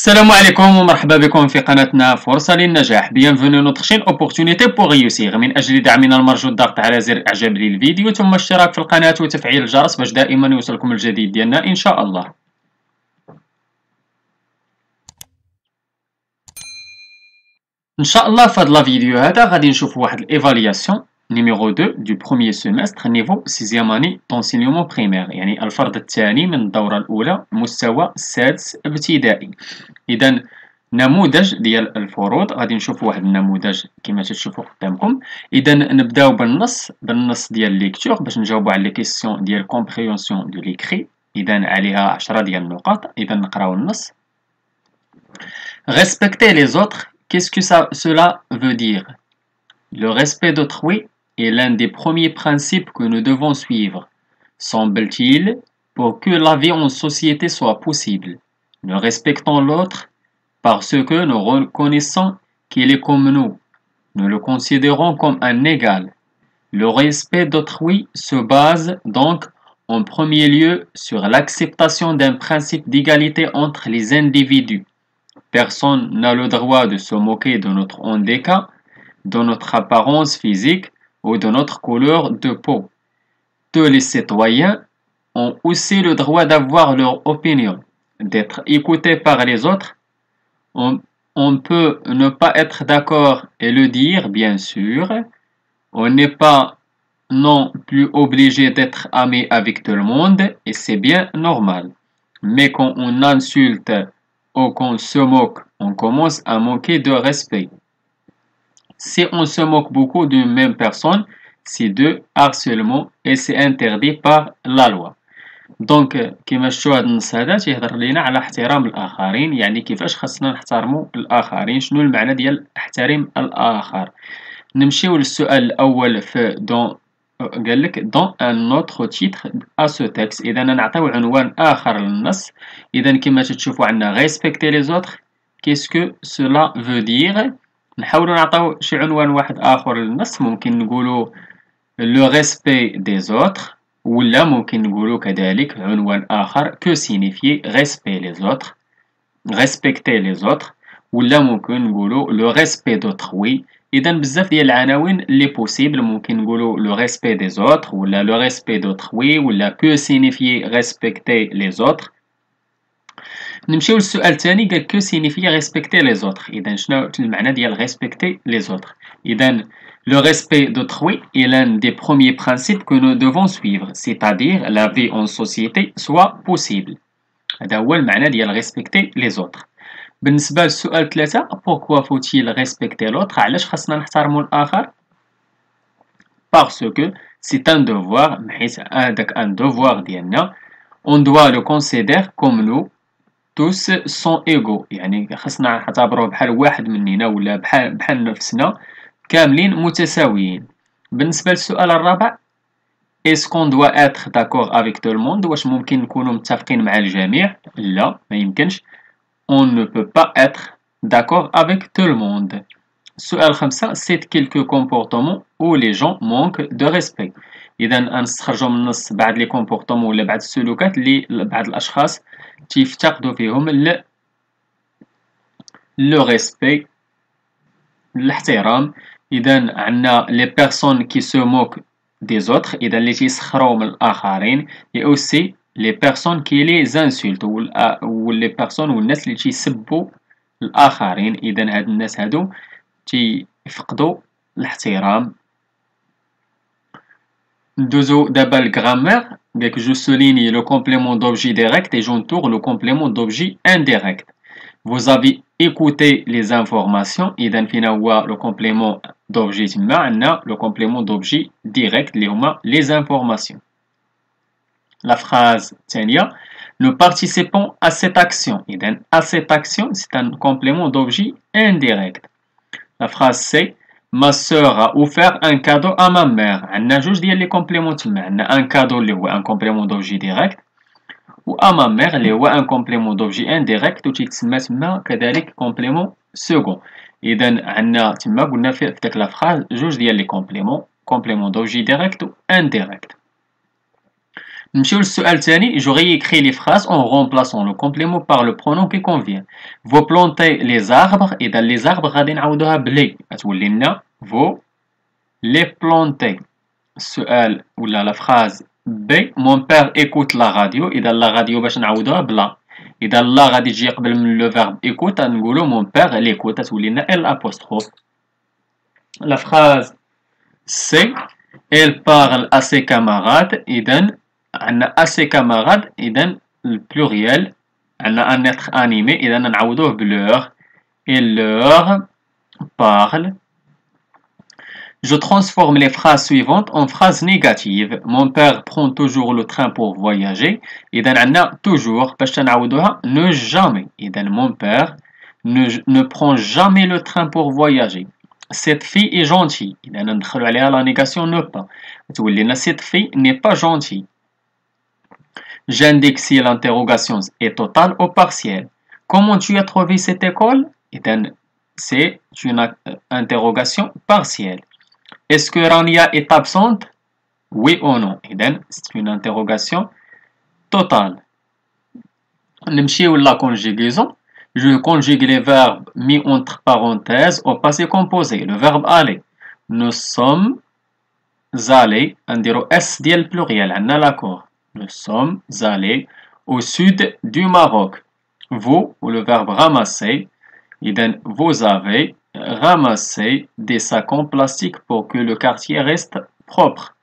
السلام عليكم ومرحبا بكم في قناتنا فرصة للنجاح. Bienvenue notre chaîne Opportunité pour réussir. من أجل دعمنا المرجو الضغط على زر إعجاب للفيديو ثم الاشتراك في القناة وتفعيل الجرس باش دائما يوصلكم الجديد ديالنا إن شاء الله. إن شاء الله في هذا الفيديو هذا غادي نشوفوا واحد الإيفالياسيون numéro 2 du premier semestre niveau 6e année d'enseignement primaire، يعني الفرض الثاني من الدورة الأولى مستوى السادس ابتدائي. إذا نموذج ديال الفروض غادي نشوفوا واحد النموذج كما تشوفوا قدامكم. إذا نبداو بالنص ديال ليكتور باش نجاوبوا على لي كيسيون ديال كومبريهنسيون دو ليكري. إذا عليها 10 ديال النقاط. إذا نقراو النص. Respecter les autres, qu'est-ce que cela veut dire? Le respect d'autrui est l'un des premiers principes que nous devons suivre, semble-t-il, pour que la vie en société soit possible. Nous respectons l'autre parce que nous reconnaissons qu'il est comme nous. Nous le considérons comme un égal. Le respect d'autrui se base donc en premier lieu sur l'acceptation d'un principe d'égalité entre les individus. Personne n'a le droit de se moquer de notre handicap, de notre apparence physique ou de notre couleur de peau. Tous les citoyens ont aussi le droit d'avoir leur opinion, d'être écoutés par les autres. On peut ne pas être d'accord et le dire, bien sûr. On n'est pas non plus obligé d'être ami avec tout le monde et c'est bien normal. Mais quand on insulte ou qu'on se moque, on commence à manquer de respect. Si on se moque beaucoup d'une même personne, c'est de harcèlement et c'est interdit par la loi. دونك كما شفتوا هذا النص هذا تيهضر لينا على احترام الاخرين، يعني كيفاش خاصنا نحترموا الاخرين، شنو المعنى ديال احترام الاخر. نمشيو للسؤال الاول في قال لك dans un autre titre à ce texte. اذا نعطيو عنوان اخر للنص. اذا كما تشوفوا عندنا respecter les autres, qu'est-ce que cela veut dire. نحاولوا نعطيو شي عنوان واحد اخر للنص. ممكن نقولوا le respect des autres، ولا ممكن نقولوا كذلك عنوان آخر que signifie respect les autres، respecter les autres، ولا ممكن نقولوا le respect d'autrui. إذا بزاف ديال العناوين اللي بوسيبل. ممكن نقولوا le respect des autres ولا le respect d'autrui ولا que signifie respecter les autres. نمشيو للسؤال الثاني. قال que signifie respecter les autres. إذا شنو المعنى ديال respecter les autres. إذا le respect d'autrui est l'un des premiers principes que nous devons suivre, c'est-à-dire la vie en société soit possible. هذا هو المعنى ديال respecter les autres. بالنسبة للسؤال 3، pourquoi faut-il respecter l'autre؟ علاش خاصنا نحترموا الآخر؟ Parce que c'est un devoir، حيت هذاك un devoir ديالنا. On doit le considérer comme nous tous sont égaux، يعني خاصنا نعتبروه بحال واحد مننا ولا بحال نفسنا كاملين متساويين. بالنسبة للسؤال الرابع، est-ce qu'on doit être d'accord avec tout le monde؟ واش ممكن نكونوا متفقين مع الجميع؟ لا، ما يمكنش. on ne peut pas être d'accord avec tout le monde. السؤال 5، c'est quelques comportements où les gens manquent de respect. إذا نستخرجوا من النص بعض لي كومبورتمون ولا بعض السلوكات اللي بعض الأشخاص تيفتقدوا فيهم لو ريسبي، الاحترام. إذا عندنا لي بيرسون كي سو موك دي زوتر، إذا اللي تيسخروا من الآخرين، et aussi les personnes qui les insultent و les personnes والناس اللي تيسبوا الآخرين. إذا هاد الناس هادو تيفقدوا الاحترام. ندوزو دابا الجرامير. داك جو souligne le complément d'objet direct et j'entoure le complément d'objet indirect. Vous avez écouté les informations. إذا فينا هو le complément d'objet تما عندنا le complément d'objet direct اللي هما les informations. La phrase الثانية، nous participons à cette action. إذا à cette action c'est un complément d'objet indirect. La phrase c'est ma sœur a offert un cadeau à ma mère. عندنا جوج ديال لي كومبليمون تما. عندنا un cadeau اللي هو un complément d'objet direct و à ma mère اللي هو un complément d'objet indirect وتيتسمى تما كذلك complément second. إذا عندنا تما قلنا في داك لا phrase جوج ديال لي complément d'objet direct و indirect. نمشيو للسؤال الثاني. j'aurais écrit les phrases en remplaçant le complément par le pronom qui convient. vous plantez les arbres. إذا les arbres غادي نعوضوها بلي غتولي لنا vous les plantez. السؤال ولا لا phrase B. mon père écoute la radio. إذا la radio باش نعوضوها بلا. إذا لا غادي تجي قبل من le verbe écoute غنقولو mon père l'écoute تولي لنا L apostrophe. La phrase C. elle parle à ses camarades. إذا عندنا à ses camarades. إذا البلوريال عندنا un être animé. إذا نعوضوه بلeur. il leur parle. Je transforme les phrases suivantes en phrases négatives. Mon père prend toujours le train pour voyager. إذا عندنا toujours باش نعوضوها ne jamais. إذا mon père ne prend jamais le train pour voyager. Cette fille est gentille. إذا ندخلو عليها la négation ne pas. تولي لنا cette fille n'est pas gentille. J'indique si l'interrogation est totale ou partielle. Comment tu as trouvé cette école? إذا c'est une interrogation partielle. Est-ce que Rania est absente? Oui ou non? إذا c'est une interrogation totale. نمشيو la conjugaison. Je conjugue les verbes mis entre parenthèses au passé composé. Le verbe aller. Nous sommes allés. نديرو S ديال pluriel. عندنا l'accord. Nous sommes allés au sud du Maroc. Vous, ou le verbe ramasser. إذا vous avez ramassé des sacs en plastique pour que le quartier reste propre.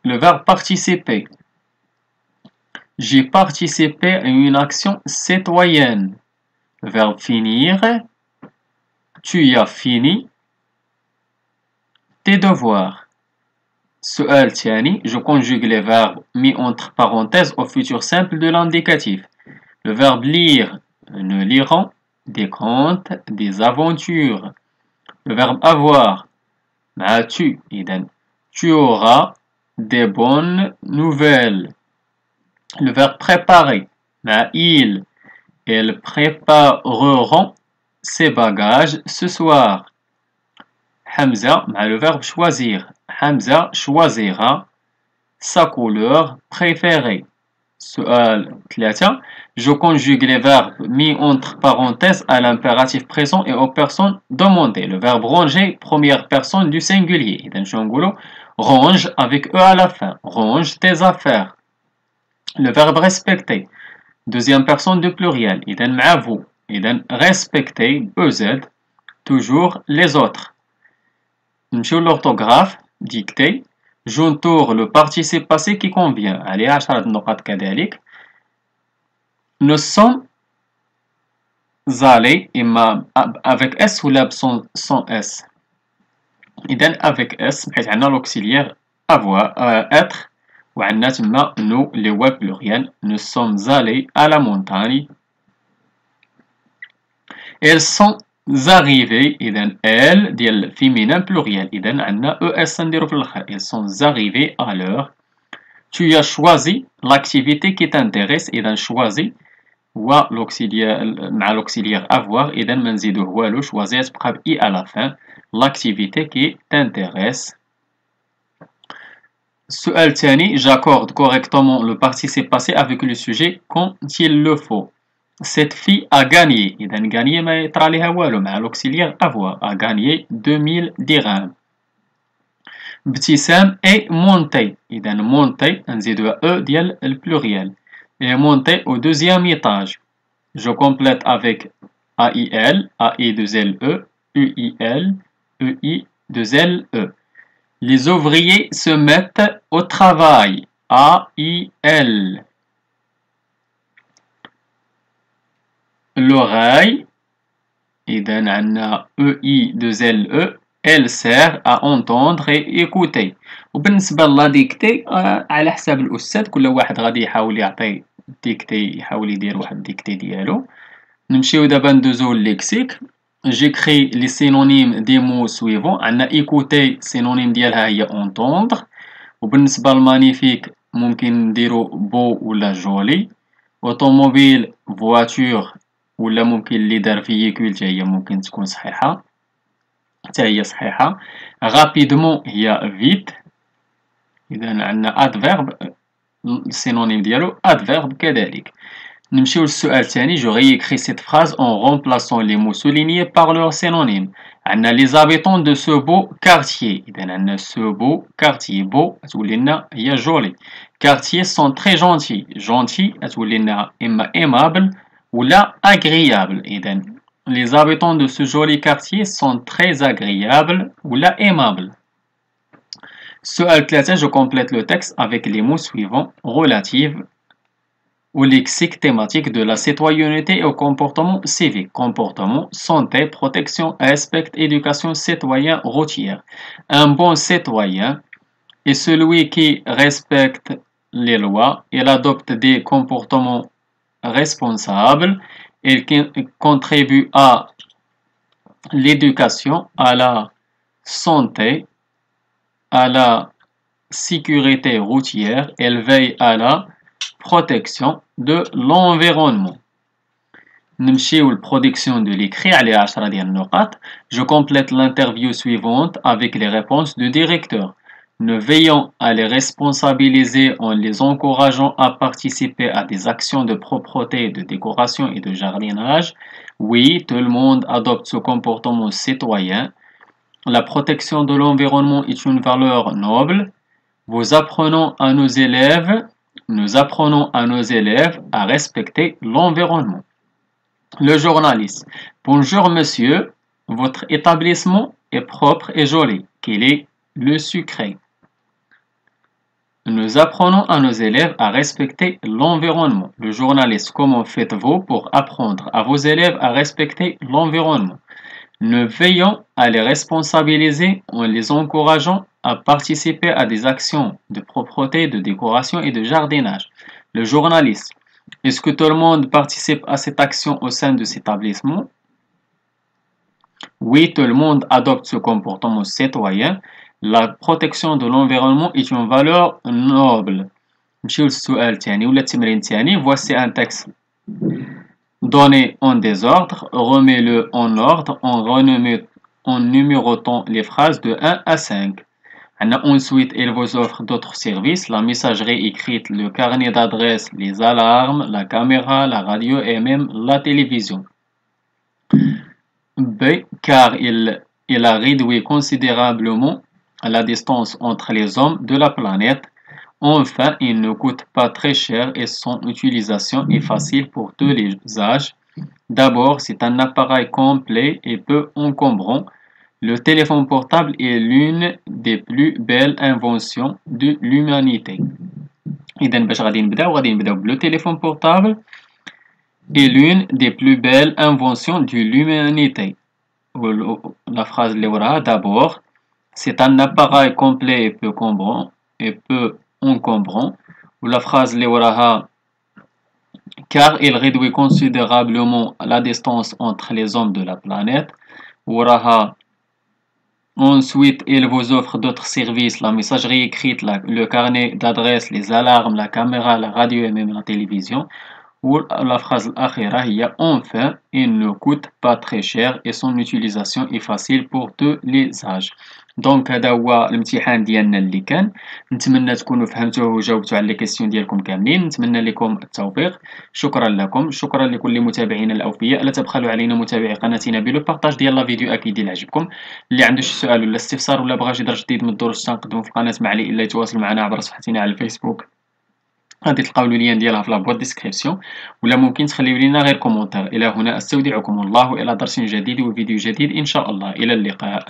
Le verbe participer. J'ai participé à une action citoyenne. Le verbe finir. Tu as fini tes devoirs. سؤال تاني. Je conjugue les verbes mis entre parenthèses au futur simple de l'indicatif. Le verbe lire. Nous lirons des contes, des aventures. Le verbe avoir. tu. إذن tu auras des bonnes nouvelles. Le verbe préparer. Ils prépareront ses bagages ce soir. Hamza. Le verbe choisir. Hamza choisira sa couleur préférée. سؤال 3. Je conjugue les verbes mis entre parenthèses à l'impératif présent et aux personnes demandées. Le verbe ranger, première personne du singulier. إذا شنو نقولو range avec E à la fin. Range tes affaires. Le verbe respecter, deuxième personne du pluriel. إذا مع vous. إذا respecter, EZ, toujours les autres. نمشيو l'orthographe, dicter. J'entoure le participe passé qui convient. عليه 10 نقاط كذلك. Nous sommes allés avec S ou sans S. إذن avec S بحيث عندنا l'auxiliaire avoir être وعندنا تما nous les web pluriel. Nous sommes allés à la montagne. Elles sont arrivées. إذن elles ديال féminin pluriel. إذن عندنا ES نديرو في الآخر. Elles sont arrivées à l'heure. Tu as choisi l'activité qui t'intéresse. إذن choisi و مع l'auxiliaire avoir. إذا ما نزيدوه والو. choisir تبقى ب I à la fin. L'activité qui t'intéresse. السؤال الثاني. J'accorde correctement le participe passé avec le sujet quand il le faut. Cette fille a gagné. إذا gagné ما يطرى لها والو مع l'auxiliaire avoir. A gagné 2000 dirhams. ابتسام est monté. إذا monté نزيدوها E ديال البلوريال. Et monter au deuxième étage. Je complète avec AIL, AI2LE, UIL, EI2LE. Les ouvriers se mettent au travail. AIL. L'oreille, إذا عندنا EI2LE. Elle sert à entendre et écouter. وبالنسبة لا ديكتي على حساب الأستاذ كل واحد غادي يحاول يعطي ديكتي يحاول يدير واحد ديكتي ديالو. نمشيو دابا ندوزو الليكسيك. J'écris les synonymes des mots suivants. عندنا écouter synonyme ديالها هي entendre. وبالنسبة لمانيفيك ممكن نديرو beau ولا joli. automobile voiture ولا ممكن اللي دار véhicule حتى هي ممكن تكون صحيحة. حتى هي صحيحة. rapidement هي vite. إذا عندنا adverbe السينونيم ديالو adverbe كذلك. نمشيو للسؤال الثاني. Je réécris cette phrase en remplaçant les mots soulignés par leur synonyme. عندنا les habitants de ce beau quartier. إذا عندنا ce beau quartier. beau تولي لنا هي joli. quartier sont très gentils. gentil تولي لنا إما aimable ولا agréable. إذا les habitants de ce joli quartier sont très agréables ولا aimables. سؤال 3. Je complète le texte avec les mots suivants relatifs au lexique thématique de la citoyenneté et au comportement civique. Comportement, santé, protection, respect, éducation, citoyen, routière. Un bon citoyen est celui qui respecte les lois, il adopte des comportements responsables, il contribue à l'éducation, à la santé, à la sécurité routière, elle veille à la protection de l'environnement. نمشيو للproduction de l'écrit عليها 10 ديال النقاط. Je complète l'interview suivante avec les réponses du directeur. Nous veillons à les responsabiliser en les encourageant à participer à des actions de propreté, de décoration et de jardinage. Oui, tout le monde adopte ce comportement citoyen. La protection de l'environnement est une valeur noble. Nous apprenons à nos élèves à respecter l'environnement. Le journaliste. Bonjour monsieur, votre établissement est propre et joli. Quel est le secret? Nous apprenons à nos élèves à respecter l'environnement. Le journaliste. Comment faites-vous pour apprendre à vos élèves à respecter l'environnement? Nous veillons à les responsabiliser en les encourageant à participer à des actions de propreté, de décoration et de jardinage. Le journaliste. Est-ce que tout le monde participe à cette action au sein de cet établissement? Oui, tout le monde adopte ce comportement citoyen. La protection de l'environnement est une valeur noble. Voici un texte donné en désordre. Remets-le en ordre en numérotant les phrases de 1 à 5. Ensuite, il vous offre d'autres services, la messagerie écrite, le carnet d'adresses, les alarmes, la caméra, la radio et même la télévision. B. Car il a réduit considérablement la distance entre les hommes de la planète. Enfin, il ne coûte pas très cher et son utilisation est facile pour tous les âges. D'abord, c'est un appareil complet et peu encombrant. Le téléphone portable est l'une des plus belles inventions de l'humanité. إذا باش غادي نبداو le téléphone portable est l'une des plus belles inventions de l'humanité. La phrase اللي وراها d'abord c'est un appareil complet et peu encombrant. Ou la phrase اللي وراها car il réduit considérablement la distance entre les hommes de la planète. وراها ensuite, il vous offre d'autres services, la messagerie écrite, le carnet d'adresses, les alarmes, la caméra, la radio et même la télévision. Ou la phrase الأخيرة هي enfin, il ne coûte pas très cher et son utilisation est facile pour tous les âges. دونك هذا هو الامتحان ديالنا اللي كان. نتمنى تكونوا فهمتوه وجاوبتوا على لي كيسيون ديالكم كاملين. نتمنى لكم التوفيق. شكرا لكم. شكرا لكل متابعينا الاوفياء. لا تبخلوا علينا متابعي قناتنا بلو بارطاج ديال لا فيديو اكيد اللي عجبكم. اللي عنده شي سؤال ولا استفسار ولا بغى شي درس جديد من الدروس تنقدموا في القناه معلي الا يتواصل معنا عبر صفحتنا على الفيسبوك. غادي تلقاو اللين ديالها في لابوات ديسكريبسيون ولا ممكن تخليو لينا غير كومونتير. الى هنا استودعكم الله الى درس جديد وفيديو جديد ان شاء الله. الى اللقاء.